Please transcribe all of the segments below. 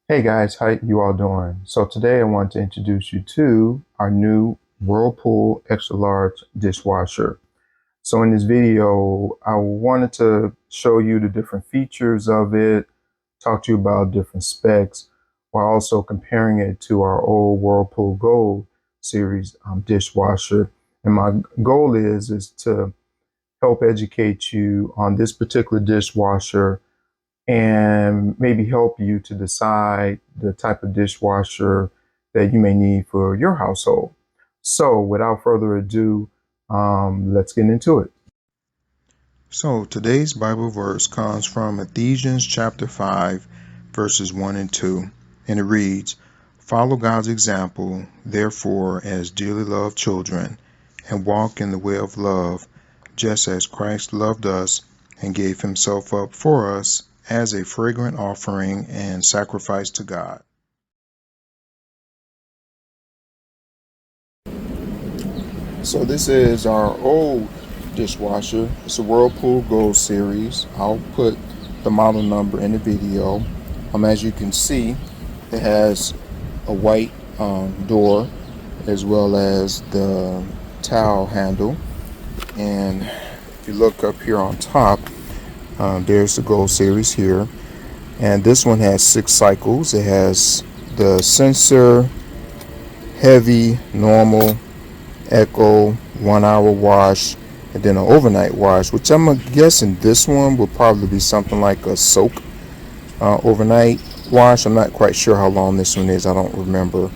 Hey guys, how you all doing? So today I want to introduce you to our new Whirlpool Extra Large Dishwasher. So in this video, I wanted to show you the different features of it, talk to you about different specs, while also comparing it to our old Whirlpool Gold series dishwasher. And my goal is to help educate you on this particular dishwasher and maybe help you to decide the type of dishwasher that you may need for your household. So, without further ado, let's get into it. So today's Bible verse comes from Ephesians chapter 5, verses 1 and 2, and it reads, "Follow God's example, therefore, as dearly loved children, and walk in the way of love, just as Christ loved us and gave himself up for us as a fragrant offering and sacrifice to God." So this is our old dishwasher. It's a Whirlpool Gold series. I'll put the model number in the video. As you can see, it has a white door as well as the towel handle. And if you look up here on top, there's the Gold series here. And this one has 6 cycles. It has the sensor, heavy, normal, echo, 1 hour wash, and then an overnight wash, which I'm guessing this one will probably be something like a soak overnight wash. I'm not quite sure how long this one is. I don't remember.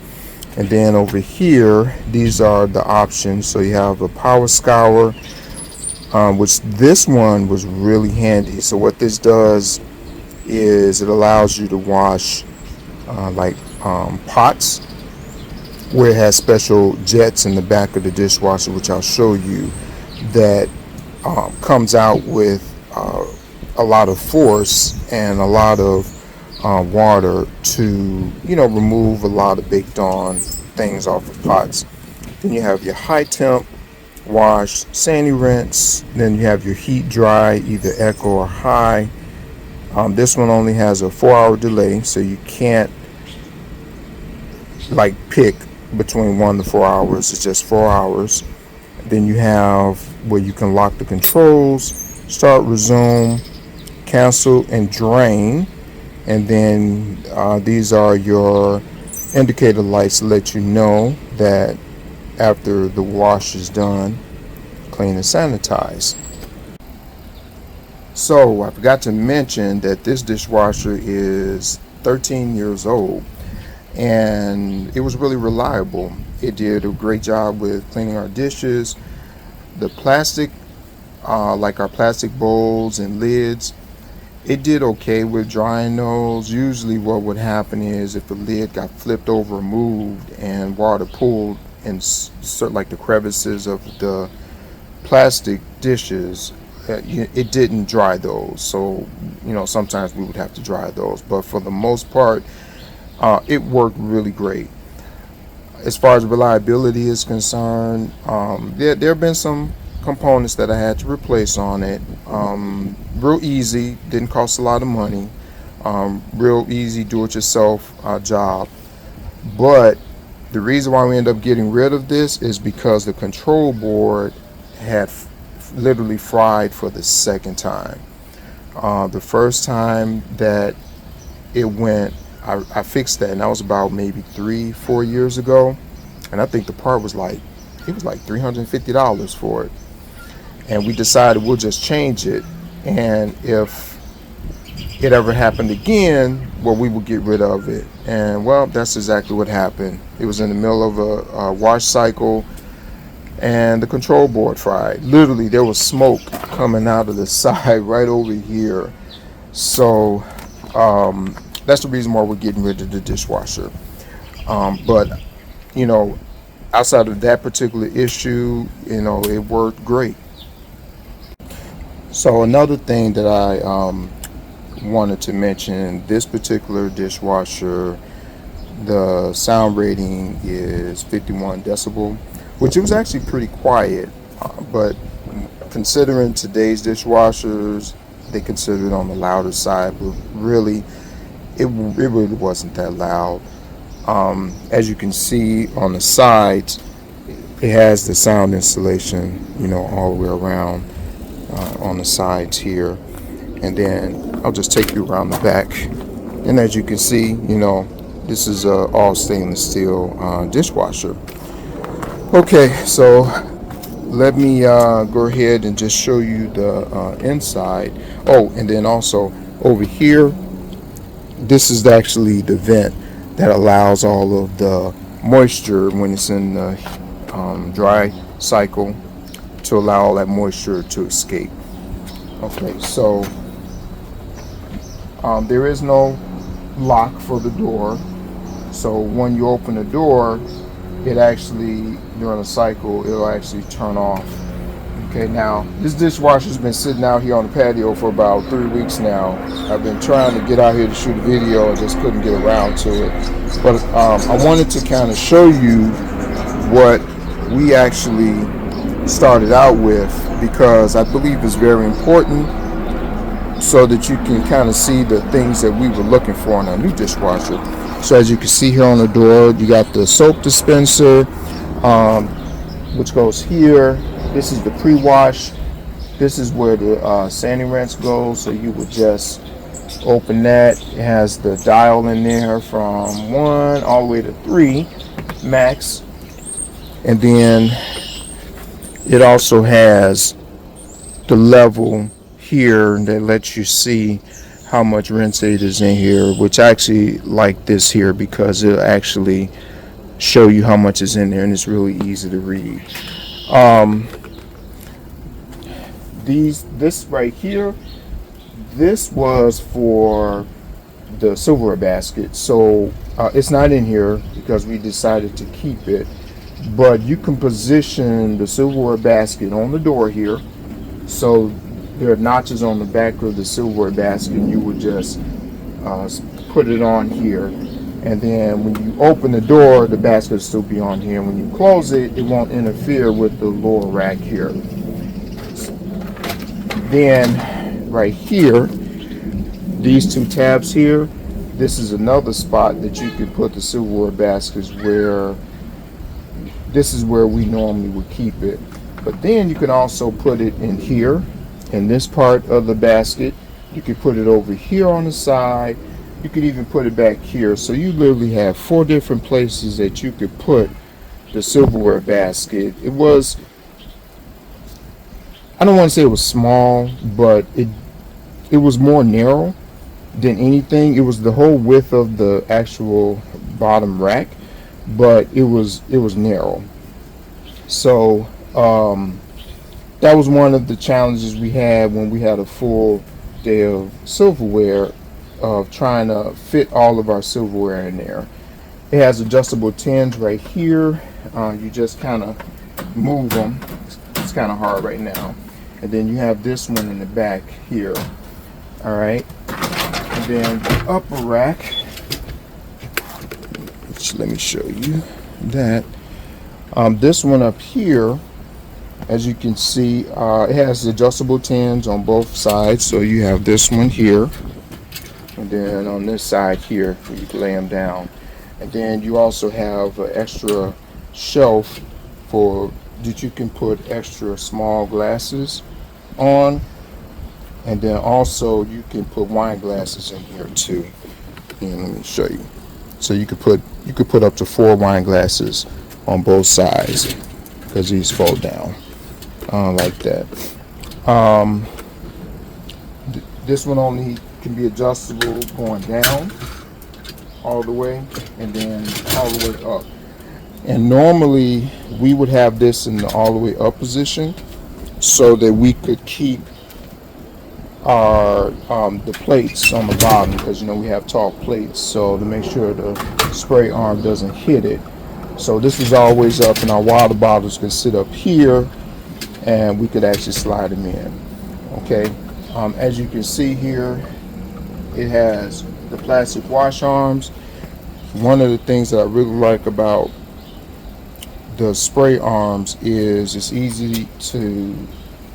And then over here, these are the options. So you have a power scour, which this one was really handy. So what this does is it allows you to wash pots, where it has special jets in the back of the dishwasher, which I'll show you, that comes out with a lot of force and a lot of water to remove a lot of baked on things off of pots. Then you have your high temp wash, sandy rinse. Then you have your heat dry, either echo or high. This one only has a 4-hour delay, so you can't pick between 1 to 4 hours. It's just 4 hours. Then you have where you can lock the controls, start, resume, cancel, and drain. And then these are your indicator lights to let you know that after the wash is done, clean and sanitize. So I forgot to mention that this dishwasher is 13 years old, and it was really reliable. It did a great job with cleaning our dishes. The plastic, like our plastic bowls and lids, it did okay with drying those. Usually what would happen is if the lid got flipped over or moved and water pooled in like the crevices of the plastic dishes, it didn't dry those. So sometimes we would have to dry those, but for the most part, it worked really great. As far as reliability is concerned, there have been some components that I had to replace on it. Real easy, didn't cost a lot of money. Real easy do-it-yourself job. But the reason why we end up getting rid of this is because the control board had literally fried for the second time. The first time that it went, I fixed that, and that was about maybe 3-4 years ago. And I think the part was like $350 for it. And we decided we'll just change it. And if it ever happened again, well, we would get rid of it. And well, that's exactly what happened. It was in the middle of a wash cycle, and the control board fried. Literally, there was smoke coming out of the side right over here. So that's the reason why we're getting rid of the dishwasher. But outside of that particular issue, it worked great. So another thing that I wanted to mention, this particular dishwasher, the sound rating is 51 decibel, which it was actually pretty quiet, but considering today's dishwashers, they consider it on the louder side. But really, it really wasn't that loud. As you can see on the sides, it has the sound insulation, you know, all the way around on the sides here. And then I'll just take you around the back. And as you can see, you know, this is a all stainless steel dishwasher. Okay, so let me go ahead and just show you the inside. Oh, and then also over here, this is actually the vent that allows all of the moisture when it's in the dry cycle to allow all that moisture to escape. Okay, so there is no lock for the door, so when you open the door, it actually, during the cycle, it'll actually turn off. Okay, now this dishwasher's been sitting out here on the patio for about 3 weeks now. I've been trying to get out here to shoot a video and just couldn't get around to it. But I wanted to kind of show you what we actually started out with, because I believe it's very important so that you can kind of see the things that we were looking for in our new dishwasher. So as you can see here on the door, you got the soap dispenser, which goes here. This is the pre-wash. This is where the sanding rinse goes. So you would just open that. It has the dial in there from 1 all the way to 3 max. And then it also has the level here that lets you see how much rinse aid is in here, which I actually like this here because it'll actually show you how much is in there, and it's really easy to read. This right here, this was for the silverware basket, so it's not in here because we decided to keep it, but you can position the silverware basket on the door here. So there are notches on the back of the silverware basket, and you would just put it on here, and then when you open the door, the basket will still be on here. When you close it, it won't interfere with the lower rack here. Then right here, these 2 tabs here, this is another spot that you could put the silverware baskets, where this is where we normally would keep it. But then you can also put it in here, in this part of the basket. You could put it over here on the side. You could even put it back here. So you literally have 4 different places that you could put the silverware basket. It was, I don't want to say it was small, but it was more narrow than anything. It was the whole width of the actual bottom rack, but it was narrow. So that was one of the challenges we had when we had a full day of silverware, of trying to fit all of our silverware in there. It has adjustable tins right here. You just kind of move them. It's kind of hard right now. And then you have this one in the back here. All right. And then the upper rack, which, let me show you that. This one up here, as you can see, it has adjustable tins on both sides. So you have this one here, and then on this side here, you can lay them down. And then you also have an extra shelf for that you can put extra small glasses on. And then also you can put wine glasses in here too. And let me show you. So you could put up to 4 wine glasses on both sides, because these fold down like that. This one only can be adjustable going down all the way, and then all the way up. And normally we would have this in the all the way up position so that we could keep our the plates on the bottom, because you know we have tall plates, so to make sure the spray arm doesn't hit it. So this was always up, and our water bottles could sit up here, and we could actually slide them in. Okay, as you can see here, it has the plastic wash arms. One of the things that I really like about the spray arms is it's easy to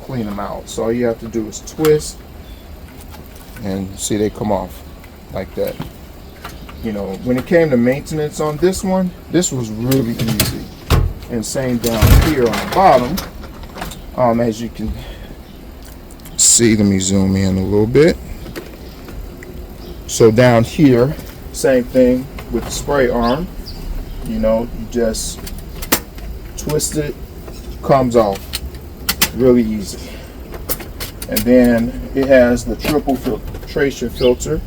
clean them out. So all you have to do is twist, and see they come off like that. You know, when it came to maintenance on this one, this was really easy. And same down here on the bottom. As you can see, let me zoom in a little bit. So down here, same thing with the spray arm. You know, you just twist it, comes off. Really easy. And then it has the triple filtration filter,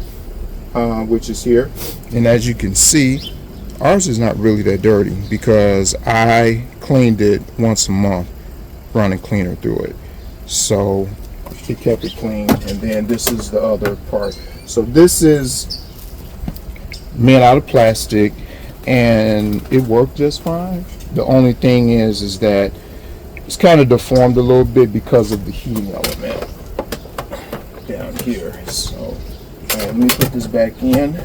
which is here. And as you can see, ours is not really that dirty because I cleaned it once a month, running cleaner through it. So it kept it clean. And then this is the other part. So this is made out of plastic and it worked just fine. The only thing is that it's kind of deformed a little bit because of the heating element down here. So let me put this back in.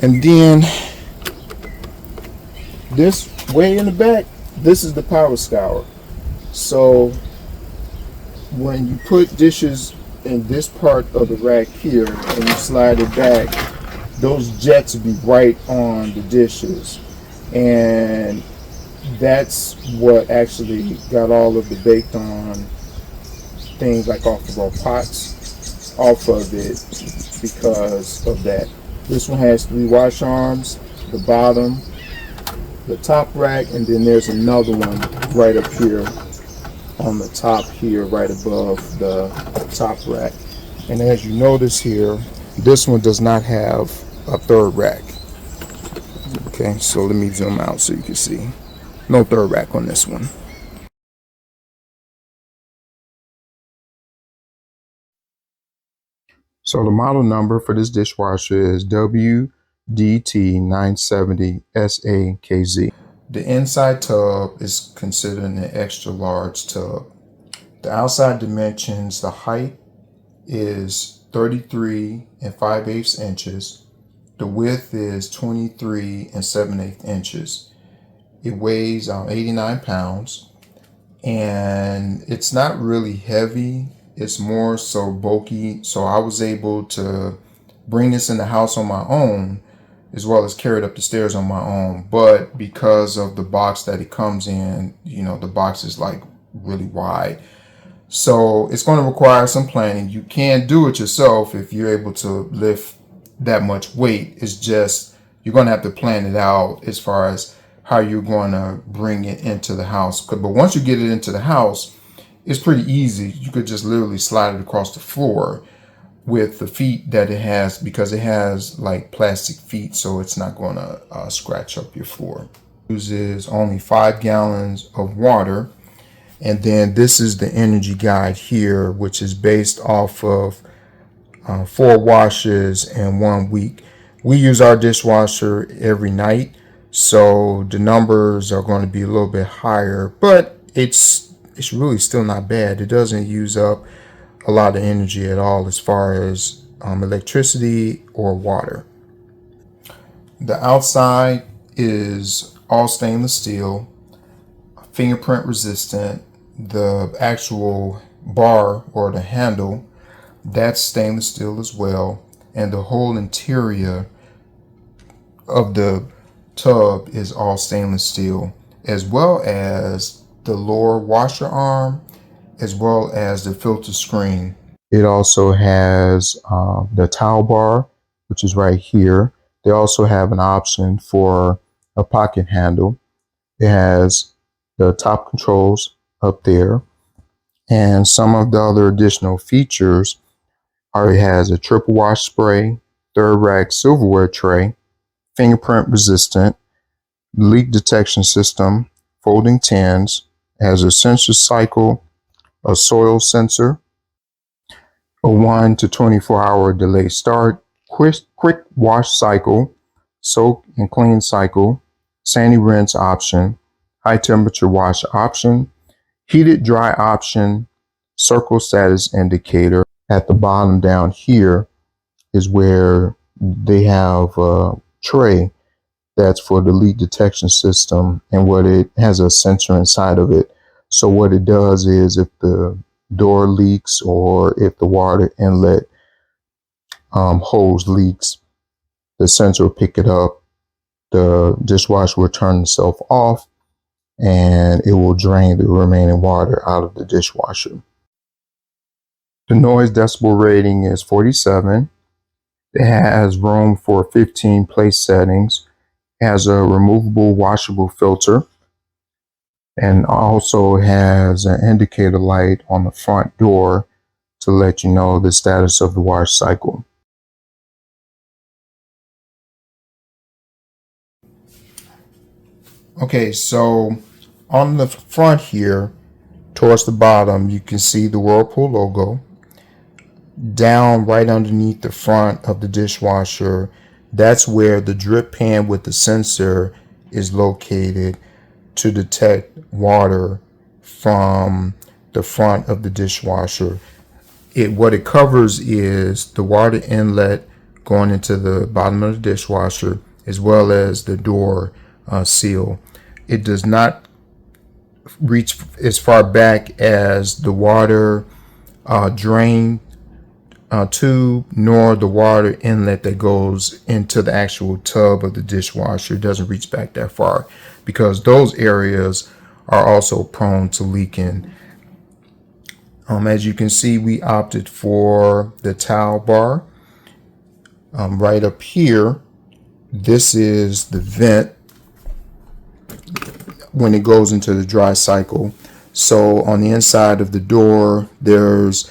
And then this way in the back, this is the power scour. So when you put dishes in this part of the rack here and you slide it back, those jets will be right on the dishes. And that's what actually got all of the baked on things like off of our pots off of it because of that. This one has 3 wash arms, the bottom, the top rack, and then there's another one right up here on the top here, right above the top rack. And as you notice here, this one does not have a third rack. Okay, so let me zoom out so you can see. No third rack on this one. So the model number for this dishwasher is WDT970SAKZ. The inside tub is considered an extra large tub. The outside dimensions, the height is 33 5/8 inches. The width is 23 7/8 inches. It weighs 89 pounds and it's not really heavy. It's more so bulky. So I was able to bring this in the house on my own as well as carry it up the stairs on my own. But because of the box that it comes in, you know, the box is like really wide. So it's going to require some planning. You can do it yourself if you're able to lift that much weight. It's just you're going to have to plan it out as far as how you're going to bring it into the house. But once you get it into the house, it's pretty easy. You could just literally slide it across the floor with the feet that it has, because it has like plastic feet, so it's not going to scratch up your floor. It uses only 5 gallons of water. And then this is the energy guide here, which is based off of 4 washes in 1 week. We use our dishwasher every night, so the numbers are going to be a little bit higher, but it's really still not bad. It doesn't use up a lot of energy at all as far as electricity or water. The outside is all stainless steel, fingerprint resistant. The actual bar or the handle, that's stainless steel as well. And the whole interior of the tub is all stainless steel, as well as the lower washer arm, as well as the filter screen. It also has the towel bar, which is right here. They also have an option for a pocket handle. It has the top controls up there, and some of the other additional features are it has a triple wash spray, 3rd rack silverware tray, fingerprint resistant, leak detection system, folding tins, has a sensor cycle, a soil sensor, a 1 to 24-hour delay start, quick wash cycle, soak and clean cycle, sandy rinse option, high temperature wash option, heated dry option, circle status indicator. At the bottom down here is where they have a tray that's for the leak detection system, and what it has a sensor inside of it. So what it does is if the door leaks or if the water inlet hose leaks, the sensor will pick it up, the dishwasher will turn itself off, and it will drain the remaining water out of the dishwasher. The noise decibel rating is 47. It has room for 15 place settings. It has a removable washable filter, and also has an indicator light on the front door to let you know the status of the wash cycle. Okay, so on the front here, towards the bottom, you can see the Whirlpool logo. Down right underneath the front of the dishwasher, that's where the drip pan with the sensor is located to detect water from the front of the dishwasher. What it covers is the water inlet going into the bottom of the dishwasher, as well as the door seal. It does not reach as far back as the water drain tube, nor the water inlet that goes into the actual tub of the dishwasher. It doesn't reach back that far, because those areas are also prone to leaking. As you can see, we opted for the towel bar. Right up here, this is the vent when it goes into the dry cycle. So on the inside of the door, there's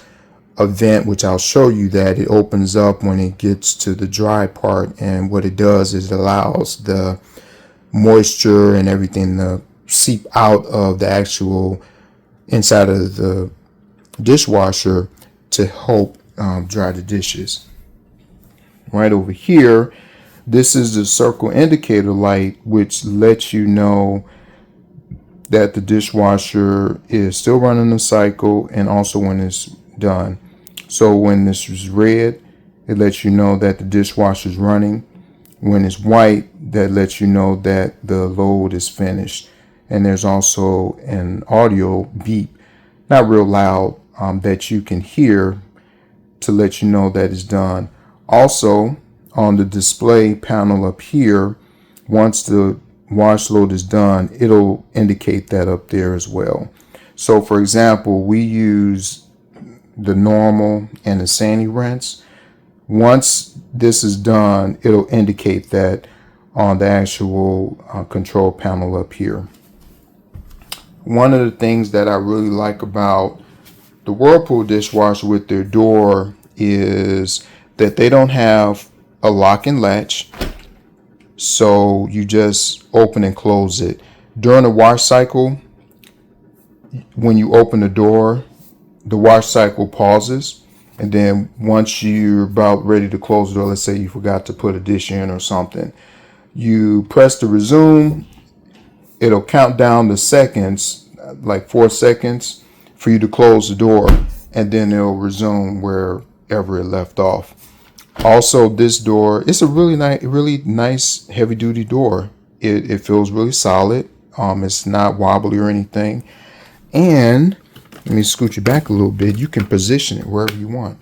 a vent, which I'll show you, that it opens up when it gets to the dry part, and what it does is it allows the moisture and everything to seep out of the actual inside of the dishwasher to help dry the dishes. Right over here, this is the circle indicator light, which lets you know that the dishwasher is still running the cycle, and also when it's done. So when this is red, it lets you know that the dishwasher is running. When it's white, that lets you know that the load is finished. And there's also an audio beep, not real loud, that you can hear to let you know that it's done. Also, on the display panel up here, once the wash load is done, it'll indicate that up there as well. So for example, we use the normal and the sani rinse. Once this is done, it'll indicate that on the actual control panel up here. One of the things that I really like about the Whirlpool dishwasher with their door is that they don't have a lock and latch, so you just open and close it. During the wash cycle, when you open the door, the wash cycle pauses, and then once you're about ready to close the door, let's say you forgot to put a dish in or something, you press the resume. It'll count down the seconds, like 4 seconds, for you to close the door, and then it'll resume wherever it left off. Also, this door, it's a really nice heavy duty door. It feels really solid. It's not wobbly or anything. And let me scoot you back a little bit. You can position it wherever you want.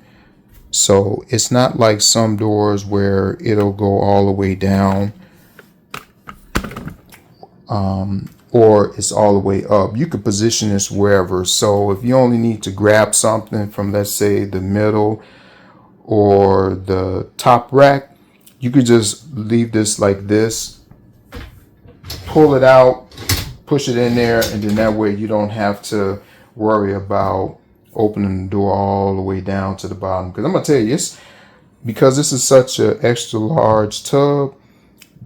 So it's not like some doors where it'll go all the way down, or it's all the way up. You can position this wherever. So if you only need to grab something from, let's say, the middle or the top rack, you could just leave this like this, pull it out, push it in there, and then that way you don't have to worry about opening the door all the way down to the bottom. Because I'm gonna tell you, because this is such an extra large tub,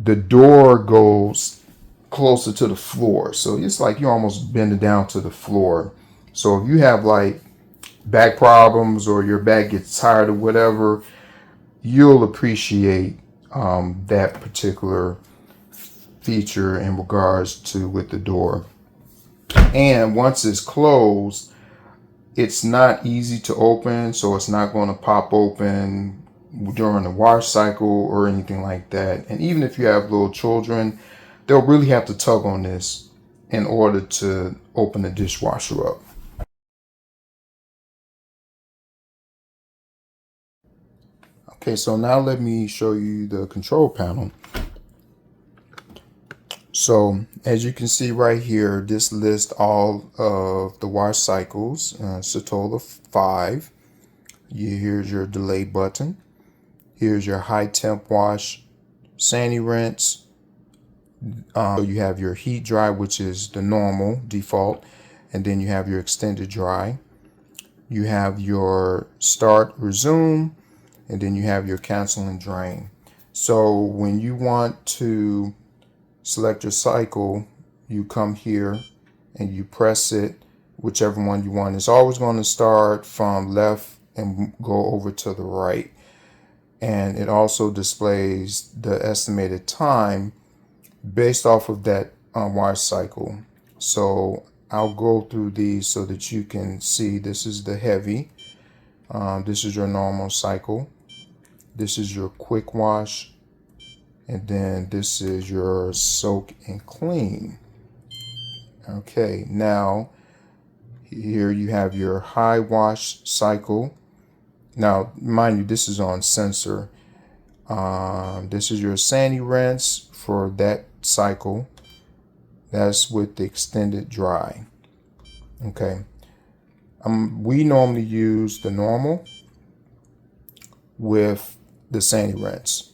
the door goes closer to the floor, so it's like you're almost bending down to the floor. So if you have like back problems, or your back gets tired or whatever, you'll appreciate that particular feature in regards to with the door. And once it's closed, it's not easy to open, so it's not going to pop open during the wash cycle or anything like that. And even if you have little children, they'll really have to tug on this in order to open the dishwasher up. Okay, so now let me show you the control panel. So as you can see right here, this lists all of the wash cycles. It's a total of 5. Here's your delay button. Here's your high temp wash, sandy rinse. So you have your heat dry, which is the normal default, and then you have your extended dry. You have your start, resume, and then you have your cancel and drain. So when you want to select your cycle, you come here and you press it, whichever one you want. It's always going to start from left and go over to the right. And it also displays the estimated time based off of that wash cycle. So I'll go through these so that you can see. This is the heavy. This is your normal cycle. This is your quick wash. And then this is your soak and clean. Okay, now here you have your high wash cycle. Now, mind you, this is on sensor. This is your sandy rinse for that cycle. That's with the extended dry. Okay. We normally use the normal with the sandy rinse.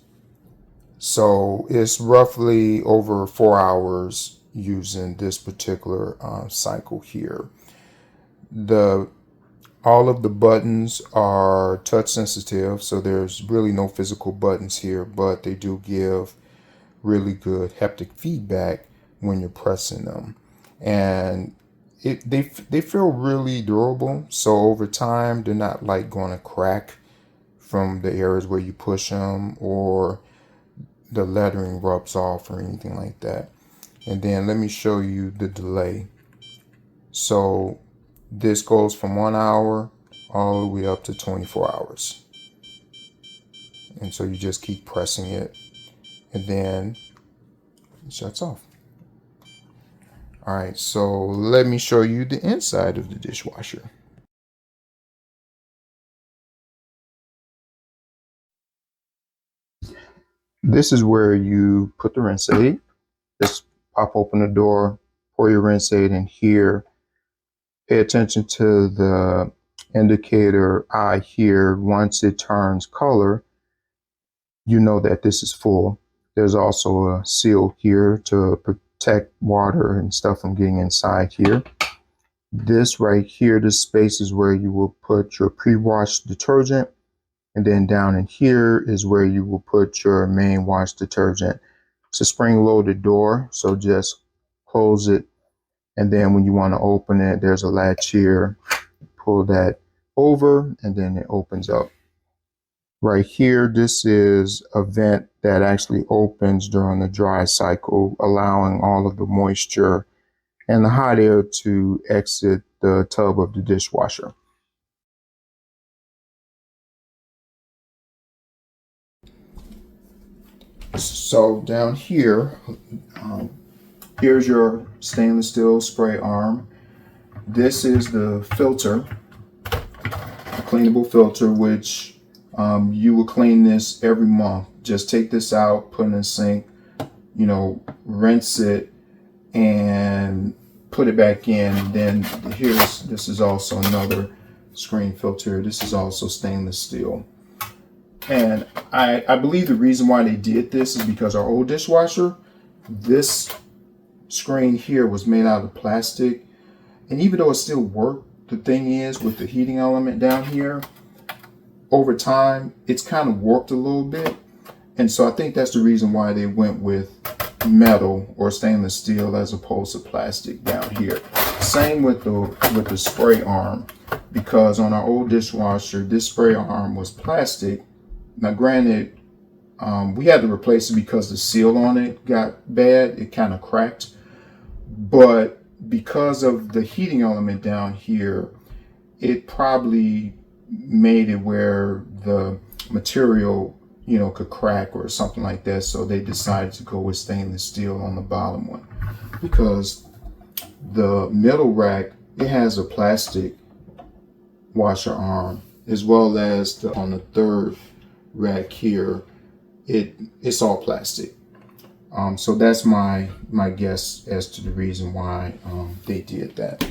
So it's roughly over 4 hours using this particular cycle here. All of the buttons are touch sensitive, so there's really no physical buttons here, but they do give really good haptic feedback when you're pressing them. And they feel really durable, so over time they're not like going to crack from the areas where you push them or the lettering rubs off or anything like that. And then let me show you the delay. So this goes from 1 hour all the way up to 24 hours. And so you just keep pressing it and then it shuts off. All right, so let me show you the inside of the dishwasher. This is where you put the rinse aid. Just pop open the door, pour your rinse aid in here. Pay attention to the indicator eye here. Once it turns color, you know that this is full. There's also a seal here to protect water and stuff from getting inside here. This right here, this space is where you will put your pre-wash detergent. And then down in here is where you will put your main wash detergent. It's a spring-loaded door, so just close it. And then when you want to open it, there's a latch here. Pull that over, and then it opens up. Right here, this is a vent that actually opens during the dry cycle, allowing all of the moisture and the hot air to exit the tub of the dishwasher. So down here, here's your stainless steel spray arm. This is the filter, a cleanable filter, which you will clean this every month. Just take this out, put it in the sink, rinse it and put it back in. Then this is also another screen filter. This is also stainless steel. And I believe the reason why they did this is because our old dishwasher, this screen here was made out of plastic. And even though it still worked, the thing is with the heating element down here, over time, it's kind of warped a little bit. And so I think that's the reason why they went with metal or stainless steel as opposed to plastic down here. Same with the spray arm, because on our old dishwasher, this spray arm was plastic. Now, granted, we had to replace it because the seal on it got bad. It kind of cracked. But because of the heating element down here, it probably made it where the material, could crack or something like that. So they decided to go with stainless steel on the bottom one, because the middle rack, it has a plastic washer arm, as well as on the third rack here, it's all plastic. So that's my guess as to the reason why they did that.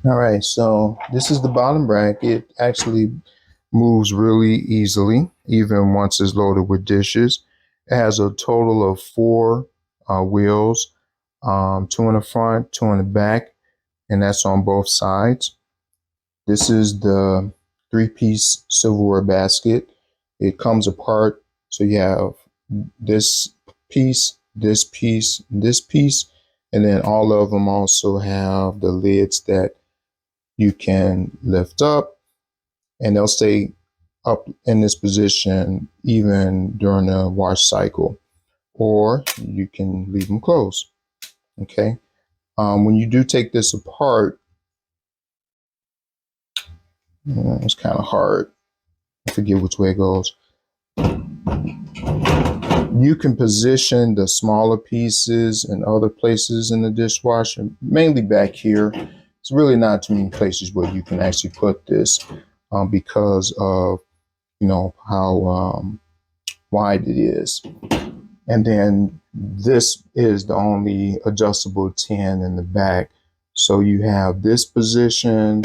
All right, so this is the bottom rack. It actually moves really easily, even once it's loaded with dishes. It has a total of four wheels, two in the front, two in the back, and that's on both sides. This is the three-piece silverware basket. It comes apart, so you have this piece, this piece, this piece, and then all of them also have the lids that you can lift up, and they'll stay up in this position even during the wash cycle, or you can leave them closed. Okay. When you do take this apart, it's kind of hard. I forget which way it goes. You can position the smaller pieces in other places in the dishwasher, mainly back here. It's really not too many places where you can actually put this because of, you know, how wide it is. And then this is the only adjustable tin in the back. So you have this position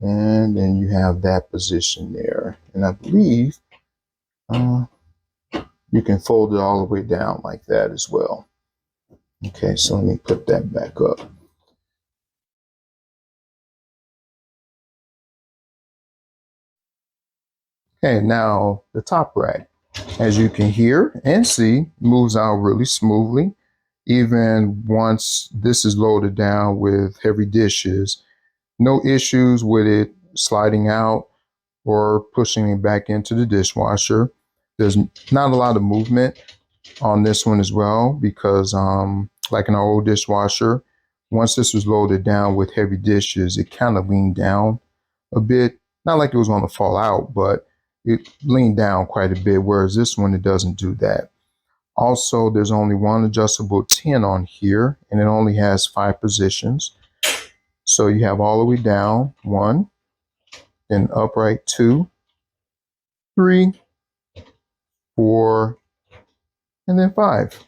and then you have that position there. And I believe you can fold it all the way down like that as well. Okay, so let me put that back up. Okay, now the top rack, as you can hear and see, moves out really smoothly. Even once this is loaded down with heavy dishes, no issues with it sliding out or pushing it back into the dishwasher. There's not a lot of movement on this one as well because like in our old dishwasher, once this was loaded down with heavy dishes, it kind of leaned down a bit. Not like it was going to fall out, but it leaned down quite a bit, whereas this one, it doesn't do that. Also, there's only one adjustable tin on here, and it only has 5 positions. So you have all the way down, 1, then upright, 2, 3, 4, and then 5.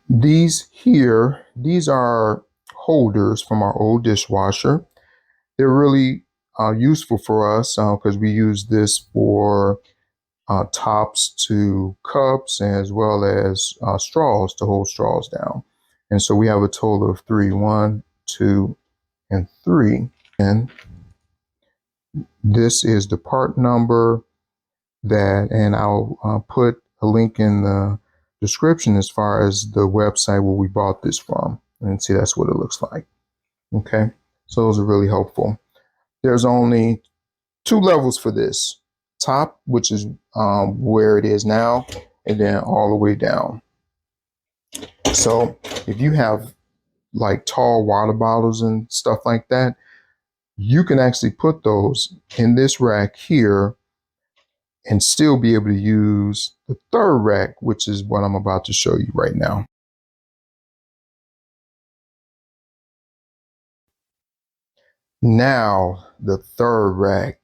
These here, these are holders from our old dishwasher. They're really useful for us because we use this for tops to cups as well as straws to hold straws down. And so we have a total of 3, 1, 2, and 3. And this is the part number that, and I'll put a link in the description as far as the website where we bought this from. And see, that's what it looks like. Okay, so those are really helpful. There's only 2 levels for this. Top, which is where it is now, and then all the way down. So if you have like tall water bottles and stuff like that, you can actually put those in this rack here and still be able to use the third rack, which is what I'm about to show you right now. Now, the third rack.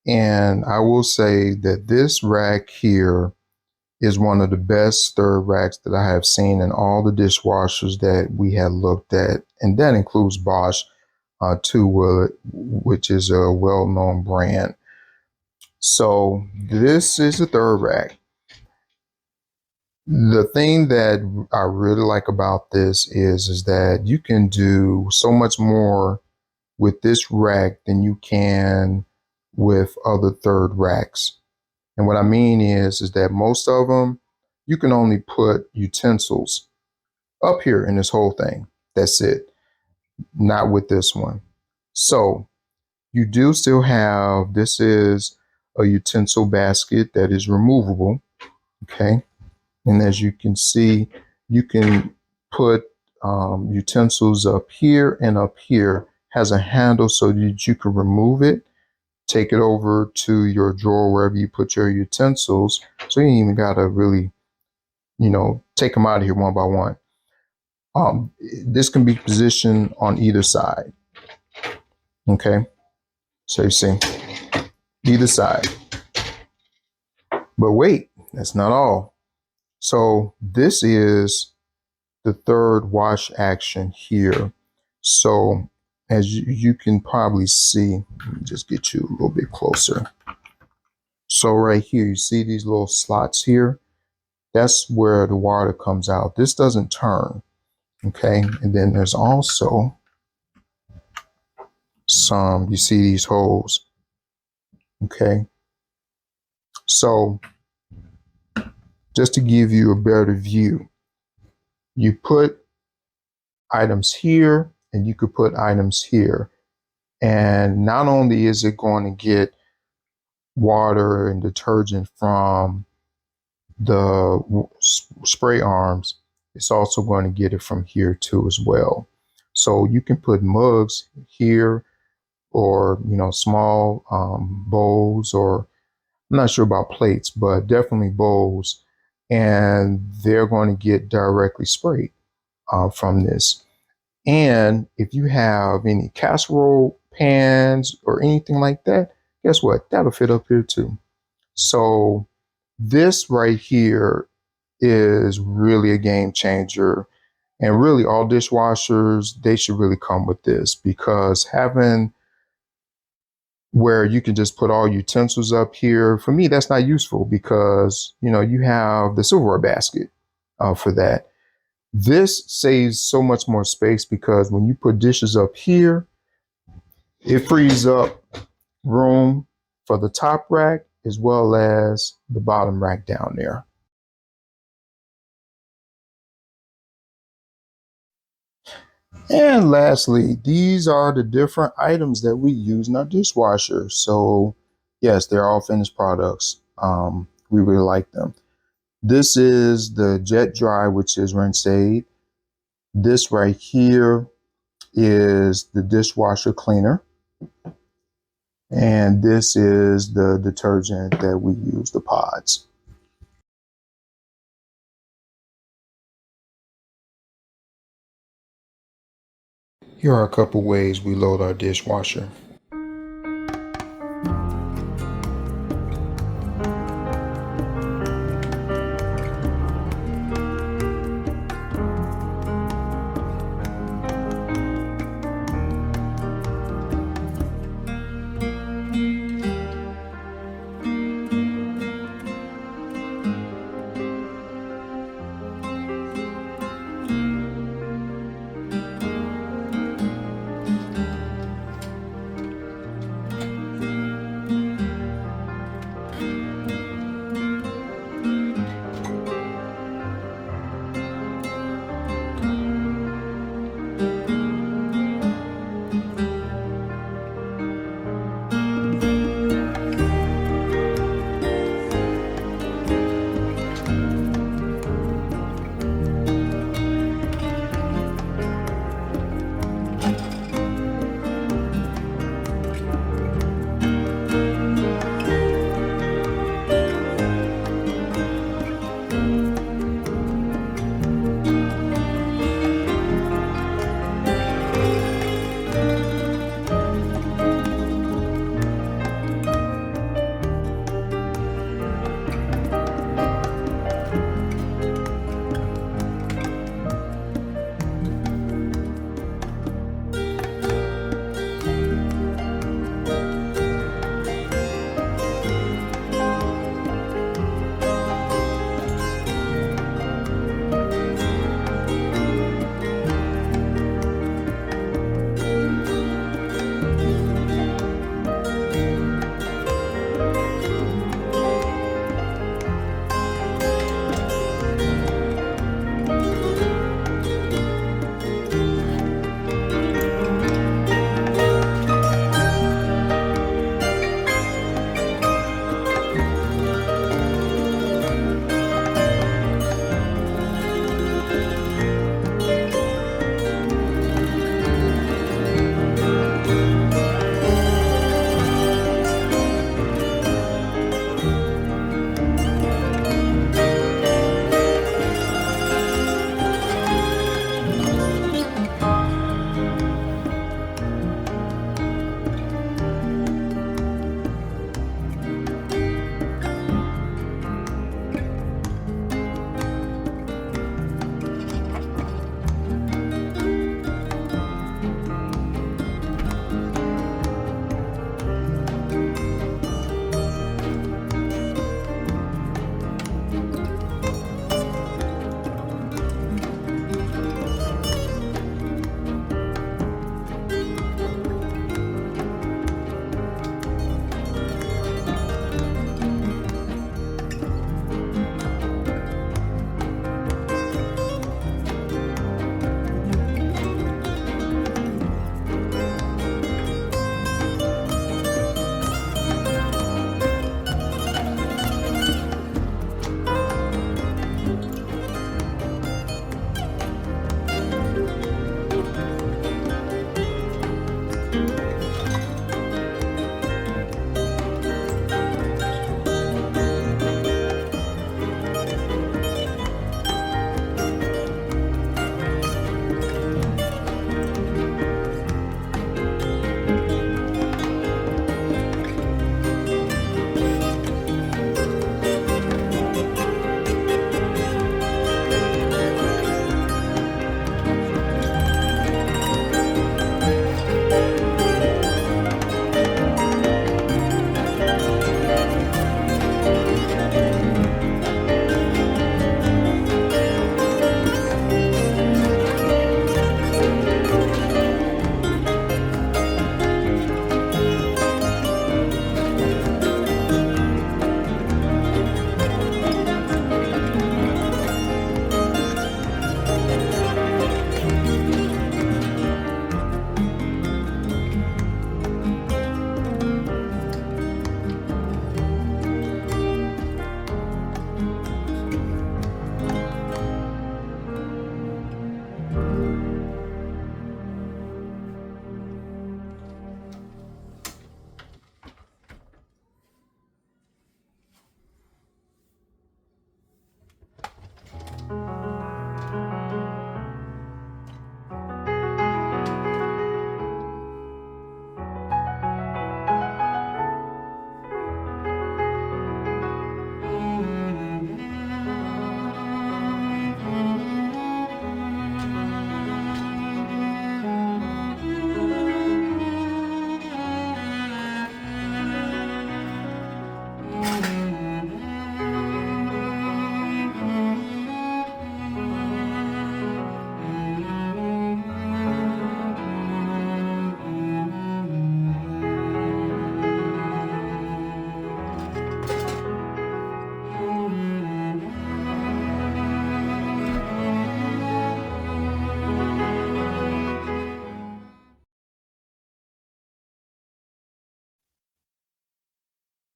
And I will say that this rack here is one of the best third racks that I have seen in all the dishwashers that we had looked at. And that includes Bosch too, which is a well-known brand. So this is the third rack. The thing that I really like about this is that you can do so much more with this rack than you can with other third racks. And what I mean is that most of them, you can only put utensils up here in this whole thing. That's it. Not with this one. So you do still have, this is a utensil basket that is removable. Okay. And as you can see, you can put utensils up here and up here. Has a handle so that you can remove it, take it over to your drawer wherever you put your utensils. So you ain't even got to really, you know, take them out of here one by one. This can be positioned on either side. Okay, so you see either side. But wait, that's not all. So this is the third wash action here. So as you can probably see, let me just get you a little bit closer. So right here, you see these little slots here? That's where the water comes out. This doesn't turn, okay? And then there's also you see these holes, okay? So just to give you a better view, you put items here and you could put items here. And not only is it going to get water and detergent from the spray arms, it's also going to get it from here too as well. So you can put mugs here, or small bowls, or I'm not sure about plates, but definitely bowls, and they're going to get directly sprayed from this. And if you have any casserole pans or anything like that, guess what? That'll fit up here too. So this right here is really a game changer. And really all dishwashers, they should really come with this, because having where you can just put all utensils up here, for me, that's not useful, because you have the silverware basket for that. This saves so much more space, because when you put dishes up here, it frees up room for the top rack as well as the bottom rack down there. And lastly, these are the different items that we use in our dishwasher. So yes, they're all finished products. We really like them. This is the jet dry, which is rinse aid. This right here is the dishwasher cleaner. And this is the detergent that we use, the pods. Here are a couple ways we load our dishwasher.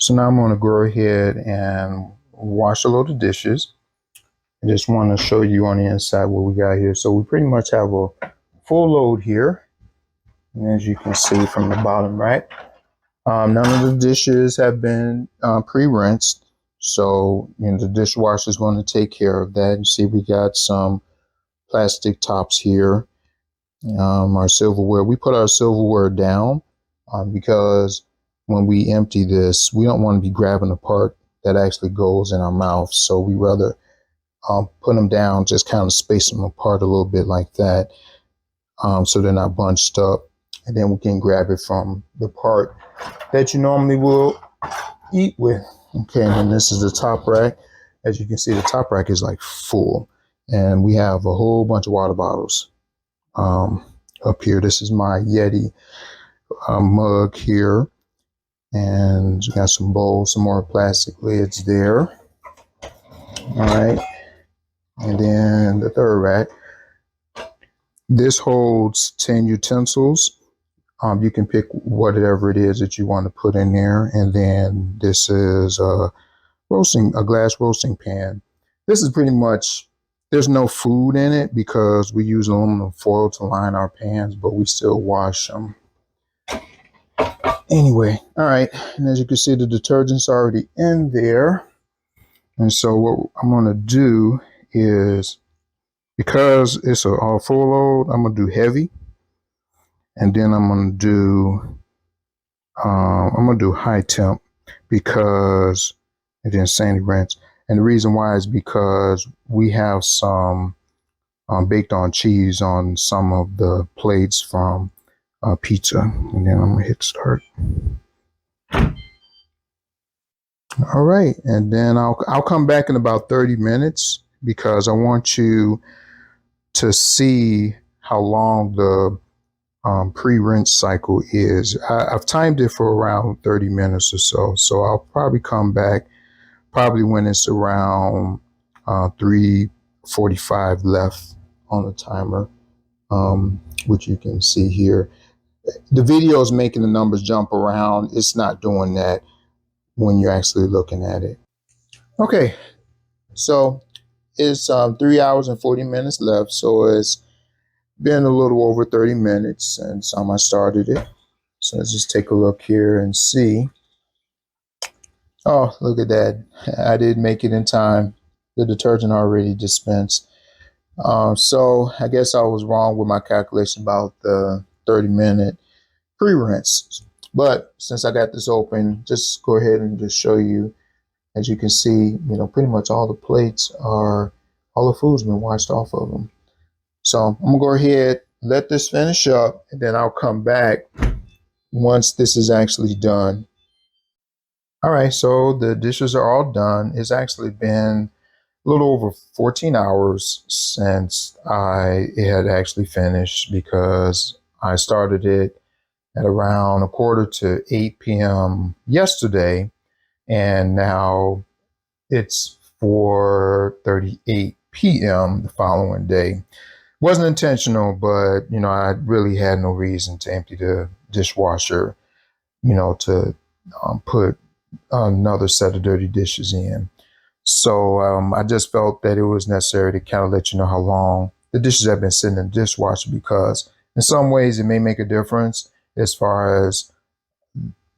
So now I'm going to go ahead and wash a load of dishes. I just want to show you on the inside what we got here. So we pretty much have a full load here. And as you can see from the bottom right, none of the dishes have been pre-rinsed. So the dishwasher is going to take care of that. You see we got some plastic tops here. Our silverware, we put our silverware down because when we empty this, we don't want to be grabbing a part that actually goes in our mouth. So we rather put them down, just kind of space them apart a little bit like that, so they're not bunched up. And then we can grab it from the part that you normally will eat with. Okay, and then this is the top rack. As you can see, the top rack is like full. And we have a whole bunch of water bottles up here. This is my Yeti mug here. And we got some bowls, some more plastic lids there. All right. And then the third rack. This holds 10 utensils. You can pick whatever it is that you want to put in there. And then this is a glass roasting pan. This is pretty much, there's no food in it because we use aluminum foil to line our pans, but we still wash them. Anyway, all right. And as you can see, the detergent's already in there. And so what I'm going to do is, because it's a full load, I'm going to do heavy. And then I'm going to do high temp because, and then sandy rinse. And the reason why is because we have some baked on cheese on some of the plates from pizza. And then I'm going to hit start. All right. And then I'll come back in about 30 minutes because I want you to see how long the pre-rinse cycle is. I've timed it for around 30 minutes or so. So I'll probably come back probably when it's around 3:45 left on the timer, which you can see here. The video is making the numbers jump around. It's not doing that when you're actually looking at it. Okay, so it's 3 hours and 40 minutes left. So it's been a little over 30 minutes since I started it. So let's just take a look here and see. Oh, look at that. I did make it in time. The detergent already dispensed. So I guess I was wrong with my calculation about the 30-minute pre-rinse. But since I got this open, just go ahead and just show you. As you can see, pretty much all the plates all the food's been washed off of them. So I'm gonna go ahead, let this finish up, and then I'll come back once this is actually done. All right, so the dishes are all done. It's actually been a little over 14 hours since it had actually finished because I started it at around 7:45 p.m. yesterday, and now it's 4:38 p.m. the following day. Wasn't intentional, but I really had no reason to empty the dishwasher, to put another set of dirty dishes in. So I just felt that it was necessary to kind of let you know how long the dishes have been sitting in the dishwasher, because in some ways it may make a difference as far as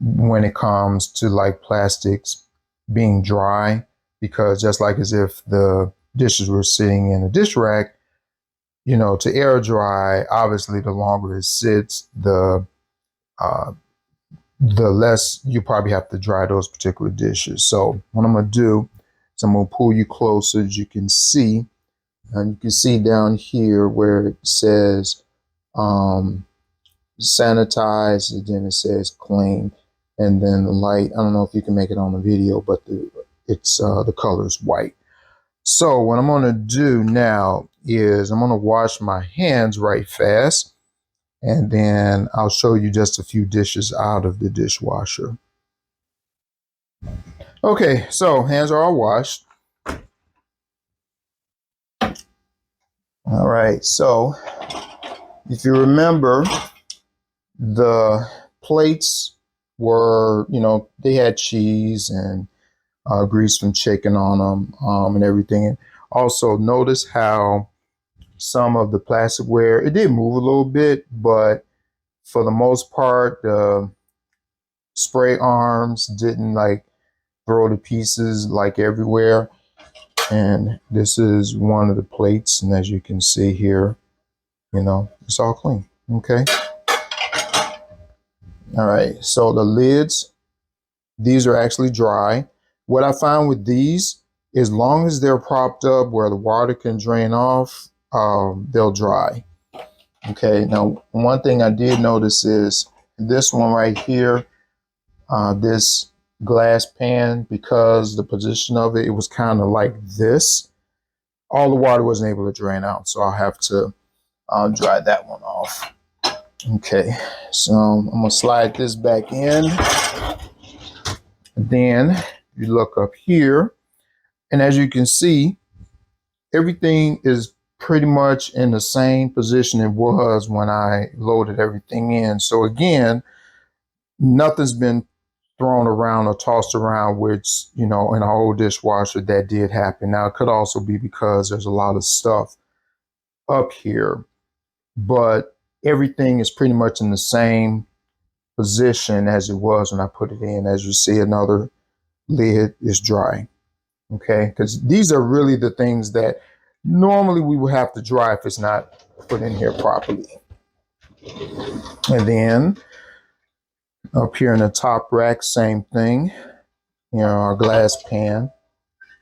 when it comes to like plastics being dry, because just like as if the dishes were sitting in a dish rack, to air dry, obviously the longer it sits, the less you probably have to dry those particular dishes. So what I'm going to do is I'm going to pull you closer, as you can see. And you can see down here where it says sanitize, and then it says clean. And then the light, I don't know if you can make it on the video, but the color is white. So what I'm going to do now is I'm going to wash my hands right fast, and then I'll show you just a few dishes out of the dishwasher. Okay, so hands are all washed. All right, so if you remember, the plates were, you know, they had cheese and grease from chicken on them, and everything. And also notice how some of the plasticware, it did move a little bit, but for the most part, the spray arms didn't like throw to pieces like everywhere. And this is one of the plates, and as you can see here, you know, it's all clean. Okay. All right, so the lids, these are actually dry. What I found with these, as long as they're propped up where the water can drain off, they'll dry. Okay, now one thing I did notice is this one right here, this glass pan, because the position of it, it was kind of like this. All the water wasn't able to drain out, so I'll have to dry that one off. Okay, so I'm gonna slide this back in. Then you look up here, and as you can see, everything is pretty much in the same position it was when I loaded everything in. So again, nothing's been thrown around or tossed around, which, you know, in our old dishwasher that did happen. Now, it could also be because there's a lot of stuff up here, but everything is pretty much in the same position as it was when I put it in. As you see, another lid is dry. Okay, because these are really the things that normally we would have to dry if it's not put in here properly. And then up here in the top rack, same thing. You know, our glass pan,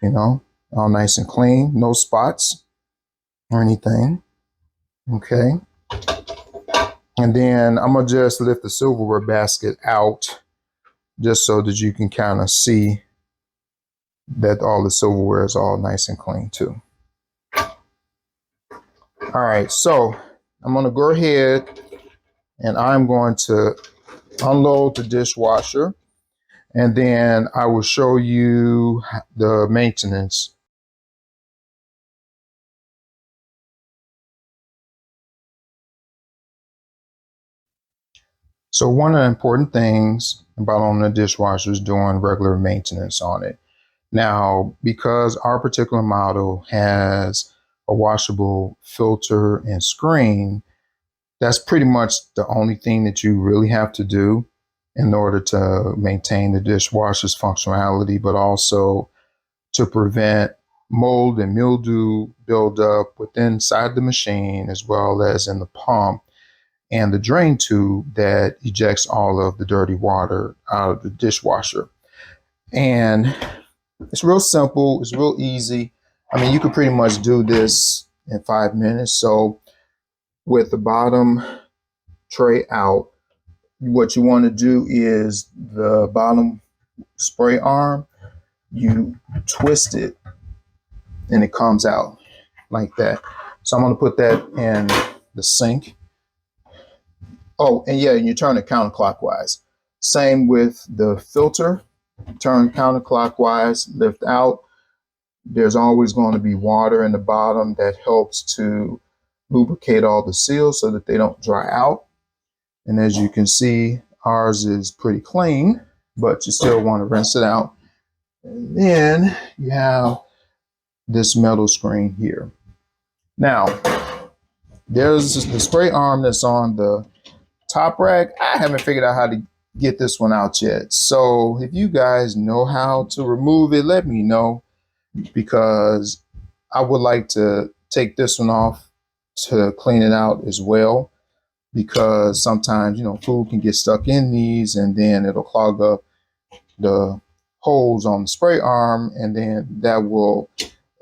you know, all nice and clean, no spots or anything. Okay. And then I'm gonna just lift the silverware basket out just so that you can kind of see that all the silverware is all nice and clean too. All right, so I'm gonna go ahead and I'm going to unload the dishwasher, and then I will show you the maintenance. So one of the important things about owning a dishwasher is doing regular maintenance on it. Now, because our particular model has a washable filter and screen, that's pretty much the only thing that you really have to do in order to maintain the dishwasher's functionality, but also to prevent mold and mildew buildup within inside the machine, as well as in the pump and the drain tube that ejects all of the dirty water out of the dishwasher. And it's real simple. It's real easy. I mean, you could pretty much do this in 5 minutes. So with the bottom tray out, what you want to do is the bottom spray arm, you twist it and it comes out like that. So I'm going to put that in the sink. Oh, and yeah, you turn it counterclockwise. Same with the filter. Turn counterclockwise, lift out. There's always going to be water in the bottom that helps to lubricate all the seals so that they don't dry out. And as you can see, ours is pretty clean, but you still want to rinse it out. And then you have this metal screen here. Now, there's the spray arm that's on the top rack. I haven't figured out how to get this one out yet. So if you guys know how to remove it, let me know, because I would like to take this one off to clean it out as well, because sometimes, you know, food can get stuck in these and then it'll clog up the holes on the spray arm, and then that will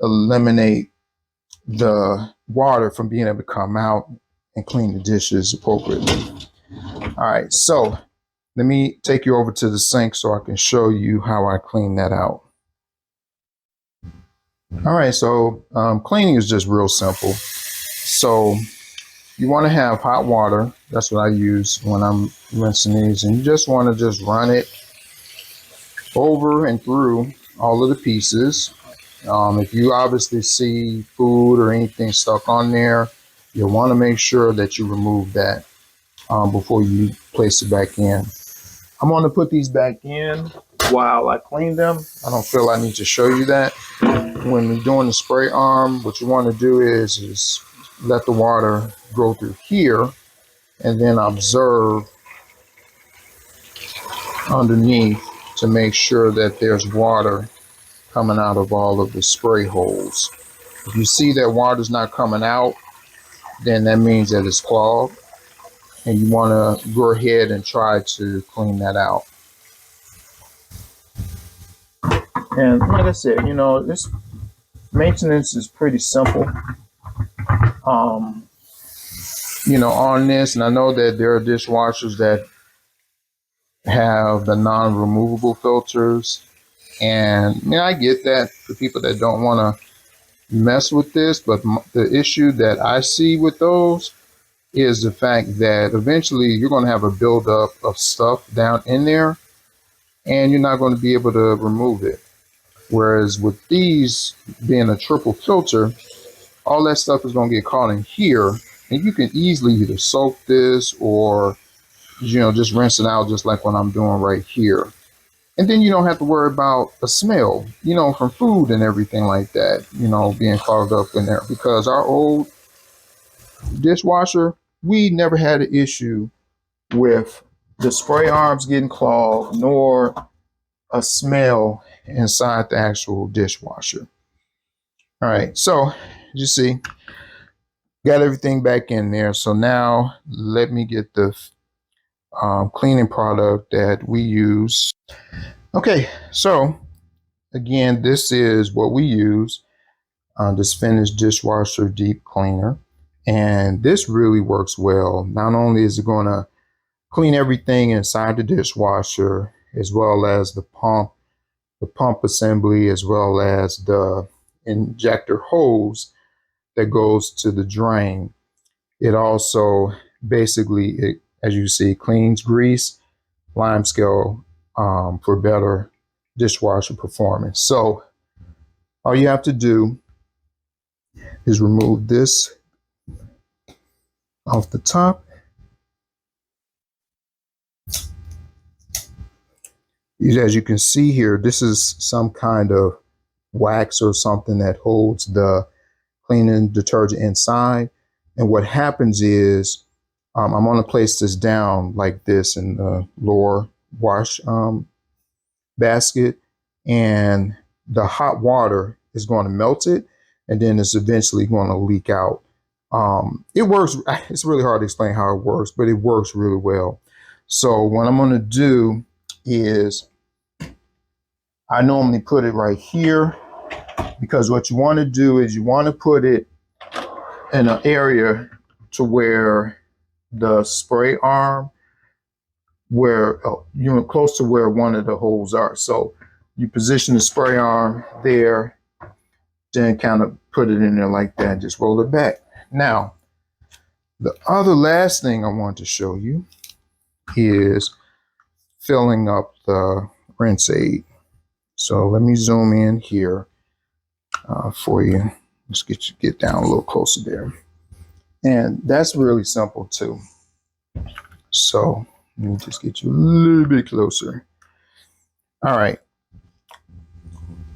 eliminate the water from being able to come out and clean the dishes appropriately. All right, so let me take you over to the sink so I can show you how I clean that out. All right, so cleaning is just real simple. So you want to have hot water. That's what I use when I'm rinsing these. And you just want to just run it over and through all of the pieces. If you obviously see food or anything stuck on there, you'll want to make sure that you remove that before you place it back in. I'm going to put these back in while I clean them. I don't feel I need to show you that. When we're doing the spray arm, what you want to do is let the water go through here and then observe underneath to make sure that there's water coming out of all of the spray holes. If you see that water's not coming out, then that means that it's clogged, and you want to go ahead and try to clean that out. And like I said, you know, this maintenance is pretty simple. You know, on this, and I know that there are dishwashers that have the non-removable filters, and you know, I get that for people that don't want to mess with this, but the issue that I see with those is the fact that eventually you're going to have a buildup of stuff down in there, and you're not going to be able to remove it. Whereas with these being a triple filter, all that stuff is going to get caught in here, and you can easily either soak this or, you know, just rinse it out just like what I'm doing right here. And then you don't have to worry about a smell, you know, from food and everything like that, you know, being clogged up in there. Because our old dishwasher, we never had an issue with the spray arms getting clogged, nor a smell inside the actual dishwasher. All right, so you see, got everything back in there. So now let me get the cleaning product that we use. Okay, so again, this is what we use, this finished dishwasher deep cleaner. And this really works well. Not only is it going to clean everything inside the dishwasher, as well as the pump assembly, as well as the injector hose that goes to the drain. It also basically, as you see, cleans grease, lime scale for better dishwasher performance. So all you have to do is remove this off the top. As you can see here, this is some kind of wax or something that holds the cleaning detergent inside. And what happens is, I'm going to place this down like this in the lower wash basket, and the hot water is going to melt it, and then it's eventually going to leak out. It works. It's really hard to explain how it works, but it works really well. So what I'm going to do is, I normally put it right here, because what you want to do is you want to put it in an area to where the spray arm, where you're close to where one of the holes are. So you position the spray arm there, then kind of put it in there like that, just roll it back. Now, the other last thing I want to show you is filling up the rinse aid. So let me zoom in here for you. Let's get down a little closer there. And that's really simple too. So let me just get you a little bit closer. All right.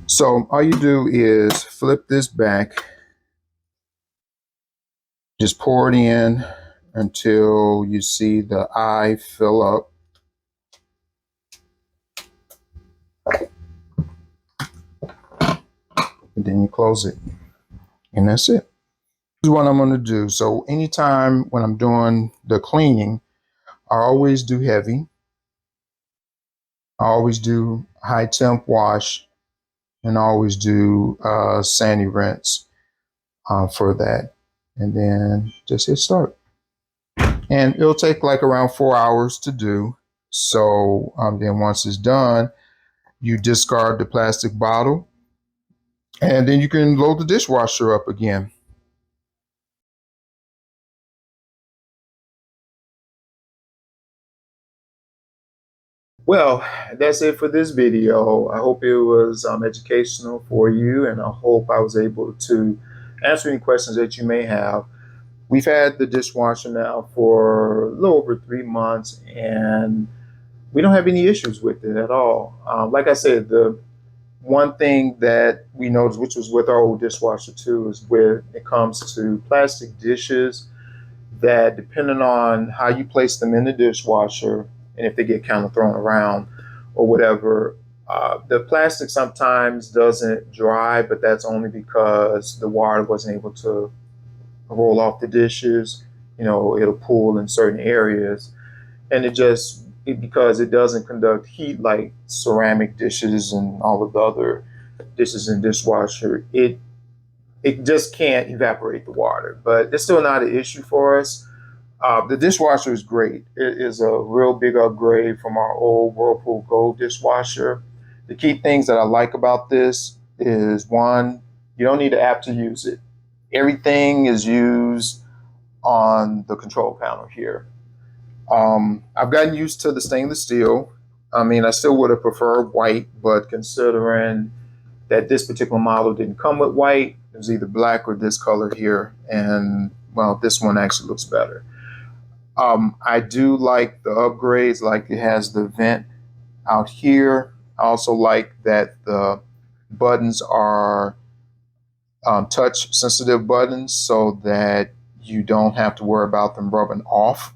So all you do is flip this back, just pour it in until you see the eye fill up. And then you close it. And that's it. This is what I'm going to do. So anytime when I'm doing the cleaning, I always do heavy. I always do high temp wash, and I always do sandy rinse for that. And then just hit start. And it'll take like around 4 hours to do. So then once it's done, you discard the plastic bottle, and then you can load the dishwasher up again. Well, that's it for this video. I hope it was educational for you, and I hope I was able to answer any questions that you may have. We've had the dishwasher now for a little over 3 months, and we don't have any issues with it at all. Like I said, the one thing that we noticed, which was with our old dishwasher too, is where it comes to plastic dishes, that depending on how you place them in the dishwasher and if they get kind of thrown around or whatever, the plastic sometimes doesn't dry, but that's only because the water wasn't able to roll off the dishes. You know, it'll pool in certain areas, and because it doesn't conduct heat like ceramic dishes and all of the other dishes in dishwasher, it just can't evaporate the water. But it's still not an issue for us. The dishwasher is great. It is a real big upgrade from our old Whirlpool Gold dishwasher. The key things that I like about this is, one, you don't need an app to use it. Everything is used on the control panel here. I've gotten used to the stainless steel. I mean, I still would have preferred white, but considering that this particular model didn't come with white, it was either black or this color here. And well, this one actually looks better. I do like the upgrades, like it has the vent out here. I also like that the buttons are touch sensitive buttons so that you don't have to worry about them rubbing off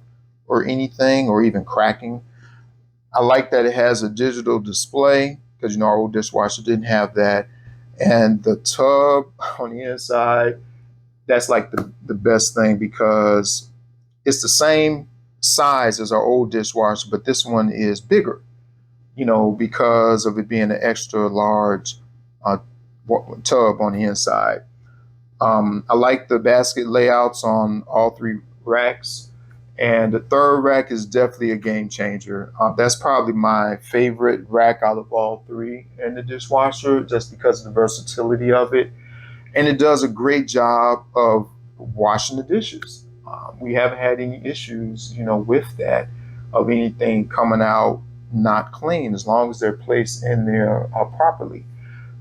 or anything or even cracking. I like that it has a digital display because, you know, our old dishwasher didn't have that. And the tub on the inside, that's like the best thing because it's the same size as our old dishwasher, but this one is bigger, you know, because of it being an extra large tub on the inside. I like the basket layouts on all three racks. And the third rack is definitely a game changer. That's probably my favorite rack out of all three in the dishwasher, just because of the versatility of it. And it does a great job of washing the dishes. We haven't had any issues, you know, with that, of anything coming out not clean, as long as they're placed in there properly.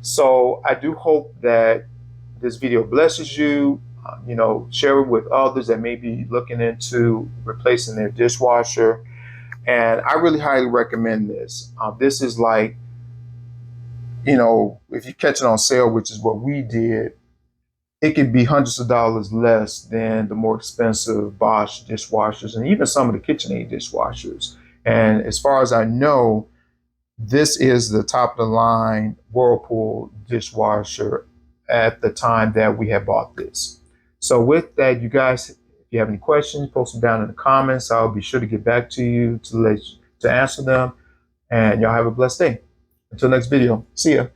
So I do hope that this video blesses you. You know, share it with others that may be looking into replacing their dishwasher. And I really highly recommend this. This is like, you know, if you catch it on sale, which is what we did, it could be hundreds of dollars less than the more expensive Bosch dishwashers and even some of the KitchenAid dishwashers. And as far as I know, this is the top of the line Whirlpool dishwasher at the time that we had bought this. So with that, you guys, if you have any questions, post them down in the comments. I'll be sure to get back to you to answer them. And y'all have a blessed day. Until next video, see ya.